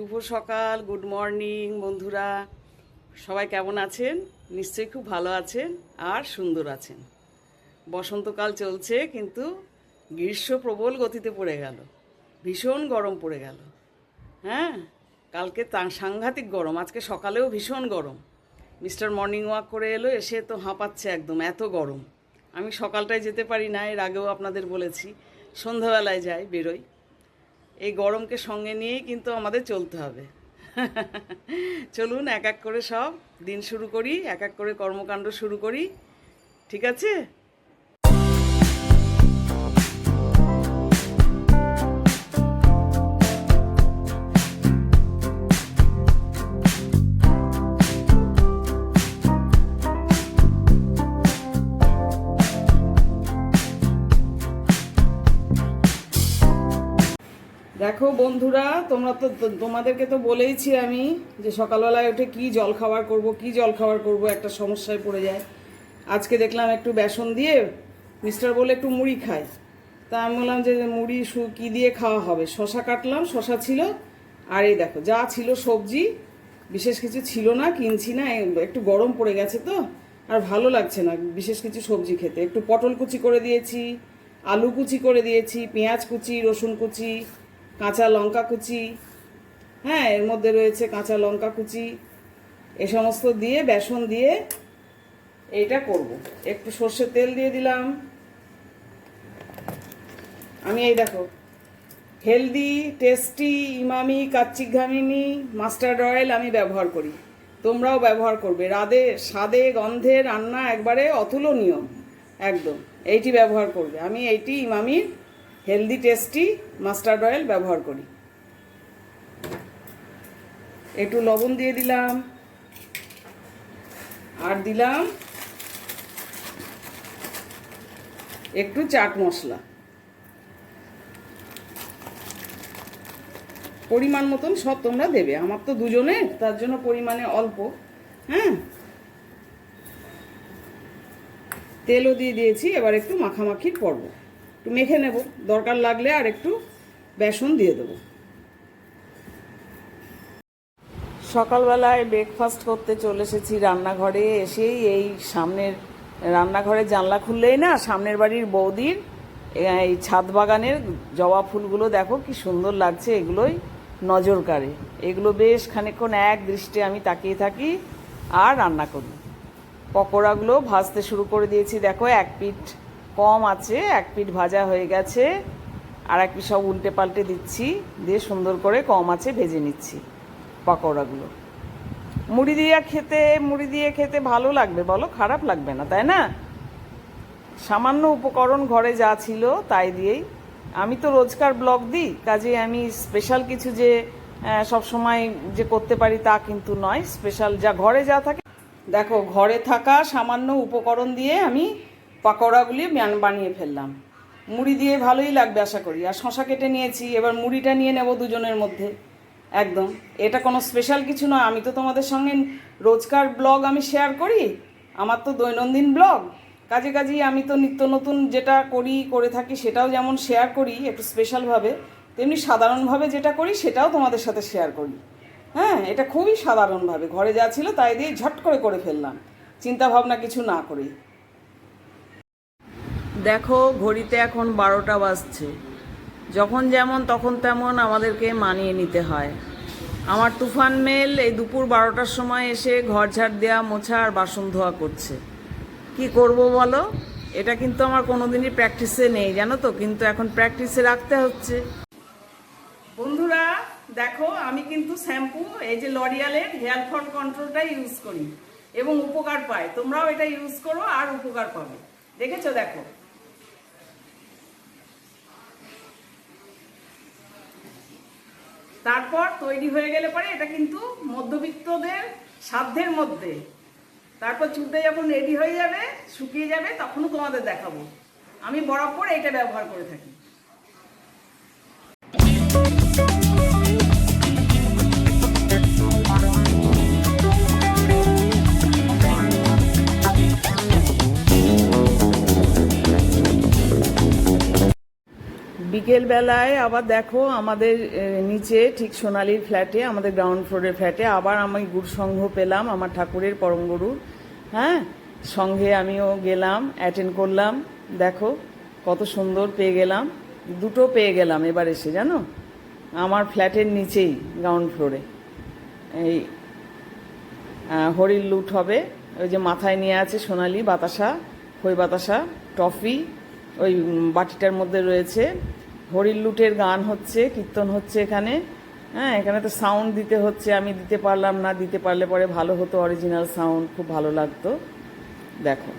শুভ সকাল, good morning বন্ধুরা। সবাই কেমন আছেন? নিশ্চয়ই খুব ভালো আছেন আর সুন্দর আছেন। বসন্তকাল চলছে, কিন্তু গ্রীষ্ম প্রবল গতিতে পড়ে গেল, ভীষণ গরম পড়ে গেল। হ্যাঁ, কালকে সাংঘাতিক গরম, আজকে সকালেও ভীষণ গরম। মিস্টার মর্নিং ওয়াক করে এলো, এসে তো হাঁপাচ্ছে একদম, এত গরম। আমি সকালটায় যেতে পারি না, এর আগেও আপনাদের বলেছি, সন্ধ্যাবেলায় যাই, বেরোই। এই গরমকে সঙ্গে নিয়েই কিন্তু আমাদের চলতে হবে। চলুন এক এক করে সব দিন শুরু করি, এক এক করে কর্মকাণ্ড শুরু করি, ঠিক আছে? দেখো বন্ধুরা, তোমাদেরকে তো বলেইছি আমি যে সকালবেলায় উঠে কি জলখাবার করব, একটা সমস্যায় পড়ে যায়। আজকে দেখলাম একটু বেসন দিয়ে, মিস্টার বলে একটু মুড়ি খায়। তা আমি বললাম যে মুড়ি কি দিয়ে খাওয়া হবে। শশা কাটলাম, শশা ছিল, আর এই দেখো যা ছিল সবজি, বিশেষ কিছু ছিল না, কিনছি না, একটু গরম পড়ে গেছে তো আর ভালো লাগছে না বিশেষ কিছু সবজি খেতে। একটু পটল কুচি করে দিয়েছি, আলু কুচি করে দিয়েছি, পেঁয়াজ কুচি, রসুন কুচি, কাঁচা লঙ্কা কুচি, হ্যাঁ এর মধ্যে রয়েছে কাঁচা লঙ্কা কুচি, এ সমস্ত দিয়ে বেসন দিয়ে এইটা করব। একটু সর্ষের তেল দিয়ে দিলাম। আমি এই দেখো healthy, tasty, Emami, Kachi Ghani mustard oil আমি ব্যবহার করি, তোমরাও ব্যবহার করবে। স্বাদে গন্ধে রান্না একবারে অতুলনীয়, একদম এইটি ব্যবহার করবে। আমি এইটি ইমামির হেলদি টেস্টি মাস্টার্ড অয়েল ব্যবহার করি। একটু লবণ দিয়ে দিলাম, আর দিলাম একটু চাট মশলা, পরিমাণ মতন সব তোমরা দেবে। আমার তো দুজনের, তার জন্য পরিমাণে অল্প। হ্যাঁ, তেলও দিয়ে দিয়েছি, এবার একটু মাখামাখির পর্ব, একটু মেখে নেব, দরকার লাগলে আর একটু বেসন দিয়ে দেবো। সকালবেলায় ব্রেকফাস্ট করতে চলে এসেছি রান্নাঘরে। এসেই এই সামনের রান্নাঘরের জানলা খুললেই না সামনের বাড়ির বৌদির এই ছাদ বাগানের জবা ফুলগুলো দেখো কি সুন্দর লাগছে, এগুলোই নজর কাড়ে। এগুলো বেশ খানিকক্ষণ এক দৃষ্টে আমি তাকিয়ে থাকি আর রান্না করি। পকোড়াগুলো ভাজতে শুরু করে দিয়েছি, দেখো এক পিঠ কম আছে, এক পিঠ ভাজা হয়ে গেছে, আর এক পিঠ সব উল্টে পাল্টে দিচ্ছি, দিয়ে সুন্দর করে কম আছে ভেজে নিচ্ছি পকোড়াগুলো। মুড়ি দিয়ে খেতে ভালো লাগবে বলো, খারাপ লাগবে না, তাই না? সামান্য উপকরণ ঘরে যা ছিল তাই দিয়েই। আমি তো রোজকার ব্লগ দিই, কাজে আমি স্পেশাল কিছু যে সব সময় যে করতে পারি তা কিন্তু নয়। স্পেশাল যা ঘরে যা থাকে, দেখো ঘরে থাকা সামান্য উপকরণ দিয়ে আমি পকোড়াগুলি বানিয়ে ফেললাম। মুড়ি দিয়ে ভালোই লাগবে আশা করি। আর শশা কেটে নিয়েছি, এবার মুড়িটা নিয়ে নেব দুজনের মধ্যে। একদম এটা কোনো স্পেশাল কিছু নয়, আমি তো তোমাদের সঙ্গে রোজকার ব্লগ আমি শেয়ার করি, আমার তো দৈনন্দিন ব্লগ। কাজেই আমি তো নিত্য নতুন যেটা করে থাকি সেটাও যেমন শেয়ার করি একটু স্পেশালভাবে, তেমনি সাধারণভাবে যেটা করি সেটাও তোমাদের সাথে শেয়ার করি। হ্যাঁ, এটা খুবই সাধারণভাবে ঘরে যা ছিল তাই দিয়ে ঝট করে ফেললাম, চিন্তা ভাবনা কিছু না করেই। দেখো ঘড়িতে এখন 12টা বাজছে। যখন যেমন তখন তেমন আমাদেরকে মানিয়ে নিতে হয়। আমার তুফান মেল এই দুপুর 12টার সময় এসে ঘর ঝাড় দেওয়া, মোছা আর বাসন ধোয়া করছে। কি করব বলো, এটা কিন্তু আমার কোনোদিনই প্র্যাকটিসে নেই জানো তো, কিন্তু এখন প্র্যাকটিসে রাখতে হচ্ছে। বন্ধুরা দেখো, আমি কিন্তু শ্যাম্পু এই যে লরিয়ালের হেয়ার ফল কন্ট্রোলটা ইউজ করি এবং উপকার পাই। তোমরাও এটা ইউজ করো আর উপকার পাবে, দেখেছো? দেখো তারপর তৈরি হয়ে গেলে পরে এটা কিন্তু মধ্যবিত্তদের সাধ্যের মধ্যে। তারপর চুলটা যখন রেডি হয়ে যাবে, শুকিয়ে যাবে, তখনও তোমাদের দেখাবো। আমি বরাবর এটা ব্যবহার করে থাকি। বিকেলবেলায় আবার দেখো আমাদের নিচে ঠিক সোনালির ফ্ল্যাটে, আমাদের গ্রাউন্ড ফ্লোরের ফ্ল্যাটে আবার আমি গুরু সংঘ পেলাম, আমার ঠাকুরের পরম গুরু। হ্যাঁ, সঙ্গে আমিও গেলাম, অ্যাটেন্ড করলাম। দেখো কত সুন্দর পেয়ে গেলাম, দুটো পেয়ে গেলাম এবার এসে, জানো, আমার ফ্ল্যাটের নিচেই গ্রাউন্ড ফ্লোরে। এই হরির লুট হবে, ওই যে মাথায় নিয়ে আছে সোনালি বাতাসা, খই বাতাসা, টফি, ওই বাটিটার মধ্যে রয়েছে। হরির লুটের গান হচ্ছে, কীর্তন হচ্ছে এখানে। হ্যাঁ, এখানে তো সাউন্ড দিতে হচ্ছে, আমি দিতে পারলাম না, দিতে পারলে পরে ভালো হতো, অরিজিনাল সাউন্ড খুব ভালো লাগতো। দেখো,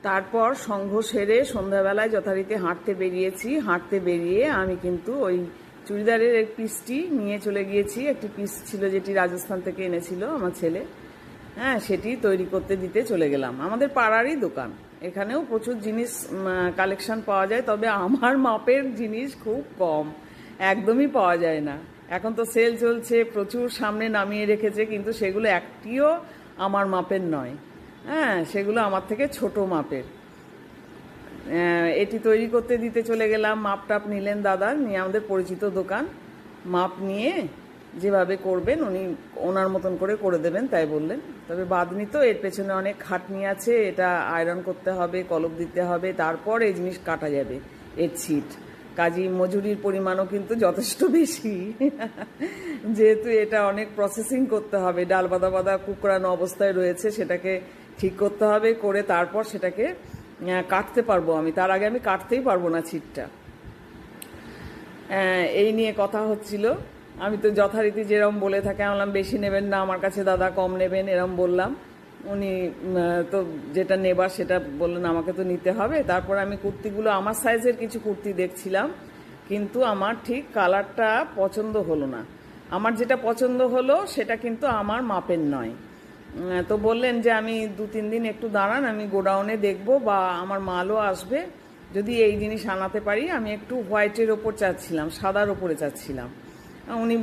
তারপর সংঘ সেরে সন্ধ্যাবেলায় যথারীতি হাঁটতে বেরিয়েছি। হাঁটতে বেরিয়ে আমি কিন্তু ওই চুড়িদারের এক পিসটি নিয়ে চলে গিয়েছি। একটি পিস ছিল যেটি রাজস্থান থেকে এনেছিল আমার ছেলে। হ্যাঁ, সেটি তৈরি করতে দিতে চলে গেলাম। আমাদের পাড়ারই দোকান, এখানেও প্রচুর জিনিস কালেকশন পাওয়া যায়, তবে আমার মাপের জিনিস খুব কম, একদমই পাওয়া যায় না। এখন তো সেল চলছে, প্রচুর সামনে নামিয়ে রেখেছে, কিন্তু সেগুলো একটিও আমার মাপের নয়। হ্যাঁ, সেগুলো আমার থেকে ছোট মাপের। এটি তৈরি করতে দিতে চলে গেলাম। মাপ টাপ নিলেন দাদা, নিয়ে আমাদের পরিচিত দোকান, মাপ নিয়ে যেভাবে করবেন উনি ওনার মতন করে দেবেন তাই বললেন। তবে বাদনি তো, এর পেছনে অনেক খাটনি আছে, এটা আয়রন করতে হবে, কলপ দিতে হবে, তারপর এই জিনিস কাটা যাবে, এর ছিট। কাজী মজুরির পরিমাণও কিন্তু যথেষ্ট বেশি, যেহেতু এটা অনেক প্রসেসিং করতে হবে, ডাল বাদা বাদা কুকড়ানো অবস্থায় রয়েছে, সেটাকে ঠিক করতে হবে, করে তারপর সেটাকে কাটতে পারবো আমি, তার আগে আমি কাটতেই পারবো না ছিটটা। এই নিয়ে কথা হচ্ছিল। আমি তো যথারীতি যেরকম বলে থাকে, আমি বললাম বেশি নেবেন না আমার কাছে দাদা, কম নেবেন, এরম বললাম। উনি তো যেটা নেবার সেটা বললেন আমাকে তো নিতে হবে। তারপর আমি কুর্তিগুলো, আমার সাইজের কিছু কুর্তি দেখছিলাম, কিন্তু আমার ঠিক কালারটা পছন্দ হলো না। আমার যেটা পছন্দ হলো সেটা কিন্তু আমার মাপের নয়। তো বললেন যে আমি 2-3 দিন একটু দাঁড়ান, আমি গোডাউনে দেখব, বা আমার মালও আসবে, যদি এই জিনিস আনাতে পারি। আমি একটু হোয়াইটের ওপর চাচ্ছিলাম, সাদার ওপরে চাচ্ছিলাম। উনি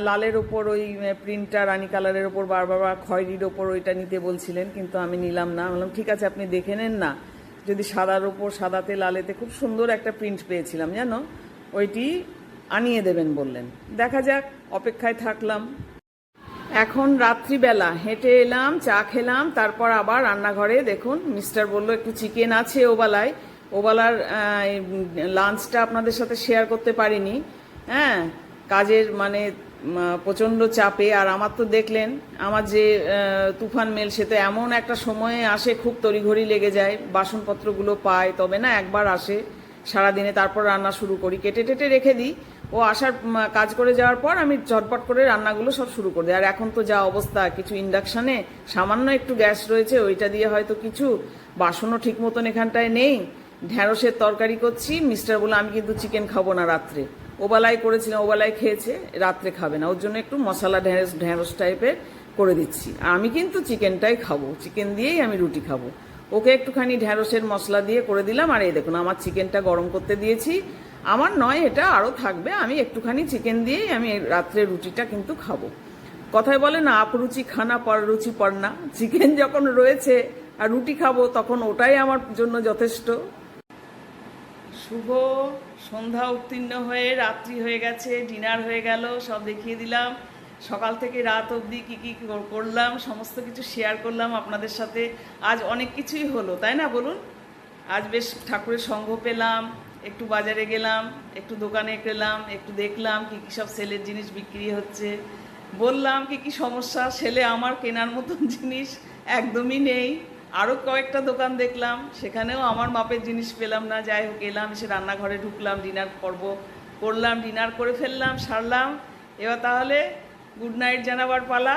লালের ওপর ওই প্রিন্টটা রানী কালারের ওপর বারবার খয়েরির ওপর ওইটা নিতে বলছিলেন, কিন্তু আমি নিলাম না। বললাম ঠিক আছে, আপনি দেখে নেন না, যদি সাদার ওপর, সাদাতে লালেতে খুব সুন্দর একটা প্রিন্ট পেয়েছিলাম জানো, ওইটি আনিয়ে দেবেন বললেন। দেখা যাক, অপেক্ষায় থাকলাম। এখন রাত্রিবেলা হেঁটে এলাম, চা খেলাম, তারপর আবার রান্নাঘরে। দেখুন, মিস্টার বলল একটু চিকেন আছে ওবেলায়, ওবেলার লাঞ্চটা আপনাদের সাথে শেয়ার করতে পারিনি। হ্যাঁ, কাজের মানে প্রচণ্ড চাপে। আর আমার তো দেখলেন আমার যে তুফান মেল, সে তো এমন একটা সময়ে আসে, খুব তড়িঘড়ি লেগে যায়, বাসনপত্রগুলো পায় তবে না একবার আসে সারাদিনে, তারপর রান্না শুরু করি, কেটে টেটে রেখে দিই। ও আসার কাজ করে যাওয়ার পর আমি ঝটপট করে রান্নাগুলো সব শুরু করে দিই। আর এখন তো যা অবস্থা, কিছু ইন্ডাকশানে সামান্য একটু গ্যাস রয়েছে, ওইটা দিয়ে হয়তো কিছু, বাসনও ঠিক মতন এখানটায় নেই। ঢ্যাঁড়সের তরকারি করছি, মিস্টার বলে আমি কিন্তু চিকেন খাবো না রাত্রে। ওবেলায় করেছিলাম, ওবেলায় খেয়েছে, রাত্রে খাবে না, ওর জন্য একটু মশলা ঢ্যাঁড়স টাইপের করে দিচ্ছি। আর আমি কিন্তু চিকেনটাই খাবো, চিকেন দিয়েই আমি রুটি খাবো। ওকে একটুখানি ঢ্যাঁড়সের মশলা দিয়ে করে দিলাম। আর এই দেখুন, আমার চিকেনটা গরম করতে দিয়েছি, আমার নয়, এটা আরও থাকবে, আমি একটুখানি চিকেন দিয়েই আমি রাত্রে রুটিটা কিন্তু খাবো। কথায় বলে না, আপরুচি খানা পর রুচি পর না, চিকেন যখন রয়েছে আর রুটি খাবো, তখন ওটাই আমার জন্য যথেষ্ট। শুভ সন্ধ্যা উত্তীর্ণ হয়ে রাত্রি হয়ে গেছে, ডিনার হয়ে গেল, সব দেখিয়ে দিলাম। সকাল থেকে রাত অবধি কী কী করলাম সমস্ত কিছু শেয়ার করলাম আপনাদের সাথে। আজ অনেক কিছুই হলো, তাই না বলুন? আজ বেশ ঠাকুরের সঙ্গ পেলাম, একটু বাজারে গেলাম, একটু দোকানে গেলাম, একটু দেখলাম কী কী সব সেলের জিনিস বিক্রি হচ্ছে, বললাম কী কী সমস্যা, সেলে আমার কেনার মতন জিনিস একদমই নেই। আরও কয়েকটা দোকান দেখলাম, সেখানেও আমার মাপের জিনিস পেলাম না। যাই হোক, এলাম, এসে রান্নাঘরে ঢুকলাম, ডিনার করলাম, ডিনার করে ফেললাম, সারলাম। এবার তাহলে গুড নাইট জানাবার পালা।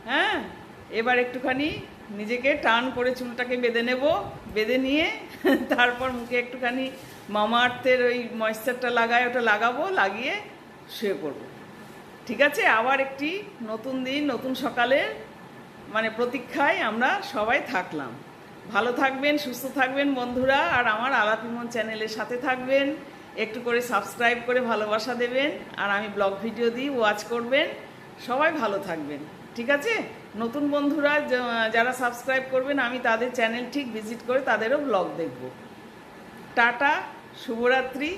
হ্যাঁ, এবার একটুখানি নিজেকে টান করে চুলটাকে বেঁধে নেব, বেঁধে নিয়ে তারপর মুখে একটুখানি মামাআর্থের ওই ময়েশ্চারটা লাগায়, ওটা লাগাবো, লাগিয়ে শুয়ে পড়বো। ঠিক আছে, আবার একটি নতুন দিন, নতুন সকালে মানে প্রতীক্ষায় আমরা সবাই থাকলাম। ভালো থাকবেন, সুস্থ থাকবেন বন্ধুরা, আর আমার আলাপি মন চ্যানেলের সাথে থাকবেন, একটু করে সাবস্ক্রাইব করে ভালোবাসা দেবেন, আর আমি ব্লগ ভিডিও দিই, ওয়াচ করবেন। সবাই ভালো থাকবেন, ঠিক আছে? নতুন বন্ধুরা যারা সাবস্ক্রাইব করবেন, আমি তাদের চ্যানেল ঠিক ভিজিট করে তাদেরও ব্লগ দেখব। টাটা। শুভরাত্রি।